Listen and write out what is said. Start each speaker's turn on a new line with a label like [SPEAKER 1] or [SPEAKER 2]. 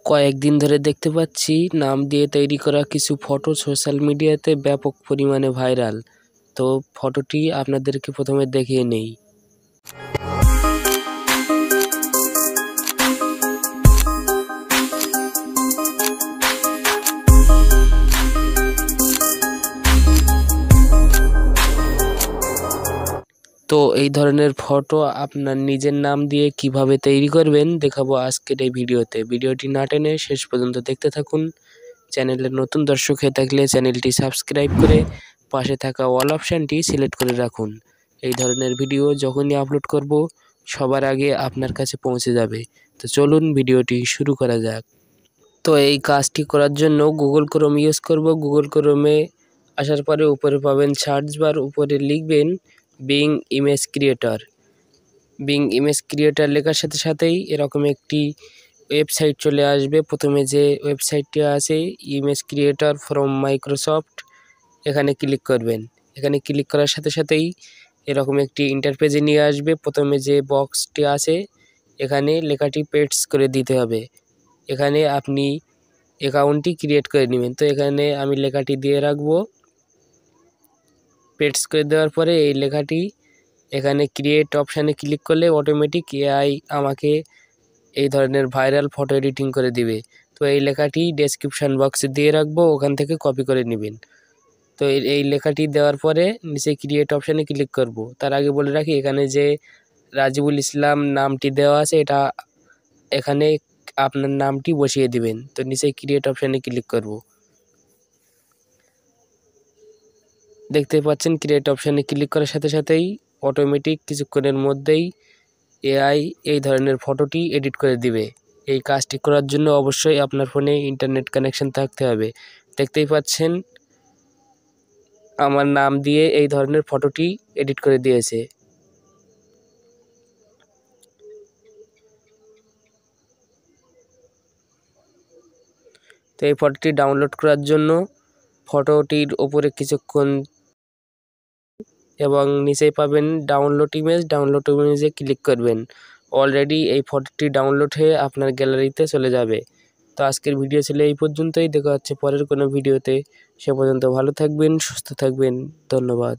[SPEAKER 1] কয়েকদিন ধরে দেখতে পাচ্ছি নাম দিয়ে তৈরি করা কিছু ফটো সোশ্যাল মিডিয়াতে ব্যাপক পরিমাণে ভাইরাল। তো ফটোটি আপনাদেরকে প্রথমে দেখিয়ে নেই। তো এই ধরনের ফটো আপনার নিজের নাম দিয়ে কিভাবে তৈরি করবেন দেখাবো আজকের এই ভিডিওতে। ভিডিওটি না টেনে শেষ পর্যন্ত দেখতে থাকুন। চ্যানেলের নতুন দর্শক হয়ে থাকলে চ্যানেলটি সাবস্ক্রাইব করে পাশে থাকা অল অপশানটি সিলেক্ট করে রাখুন। এই ধরনের ভিডিও যখনই আপলোড করব সবার আগে আপনার কাছে পৌঁছে যাবে। তো চলুন ভিডিওটি শুরু করা যাক। তো এই কাজটি করার জন্য গুগল ক্রোম ইউজ করব। গুগল ক্রোমে আসার পরে উপরে পাবেন সার্চ বার, উপরে লিখবেন being image creator. Being image creator লেখার সাথে সাথেই এরকম একটি ওয়েবসাইট চলে আসবে। প্রথমে যে ওয়েবসাইটটি আছে ইমেজ ক্রিয়েটর ফ্রম মাইক্রোসফট, এখানে ক্লিক করবেন। এখানে ক্লিক করার সাথে সাথেই এরকম একটি ইন্টারপেজে নিয়ে আসবে। প্রথমে যে বক্সটি আছে এখানে লেখাটি পেস্ট করে দিতে হবে। এখানে আপনি অ্যাকাউন্টটি ক্রিয়েট করে নেবেন। তো এখানে আমি লেখাটি দিয়ে রাখবো। পেস্ট করে দেওয়ার পরে এই লেখাটি এখানে ক্রিয়েট অপশানে ক্লিক করলে অটোমেটিক এআই আমাকে এই ধরনের ভাইরাল ফটো এডিটিং করে দিবে। তো এই লেখাটি ডেসক্রিপশান বক্সে দিয়ে রাখবো, ওখান থেকে কপি করে নেবেন। তো এই লেখাটি দেওয়ার পরে নিচে ক্রিয়েট অপশানে ক্লিক করব। তার আগে বলে রাখি এখানে যে রাজিবুল ইসলাম নামটি দেওয়া আছে এটা এখানে আপনার নামটি বসিয়ে দিবেন। তো নিচে ক্রিয়েট অপশানে ক্লিক করব। দেখতে পাচ্ছেন ক্রিয়েট অপশানে ক্লিক করার সাথে সাথেই অটোমেটিক কিছুক্ষণের মধ্যেই এআই এই ধরনের ফটোটি এডিট করে দিবে। এই কাজটি করার জন্য অবশ্যই আপনার ফোনে ইন্টারনেট কানেকশন থাকতে হবে। দেখতেই পাচ্ছেন আমার নাম দিয়ে এই ধরনের ফটোটি এডিট করে দিয়েছে। তো এই ফটোটি ডাউনলোড করার জন্য ফটোটির ওপরে কিছুক্ষণ এবং নিচে পাবেন ডাউনলোড ইমেজে ক্লিক করবেন। অলরেডি এই ফটোটি ডাউনলোড হয়ে আপনার গ্যালারিতে চলে যাবে। তো আজকের ভিডিও ছিল এই পর্যন্তই। দেখা হচ্ছে পরের কোনো ভিডিওতে। সে পর্যন্ত ভালো থাকবেন, সুস্থ থাকবেন। ধন্যবাদ।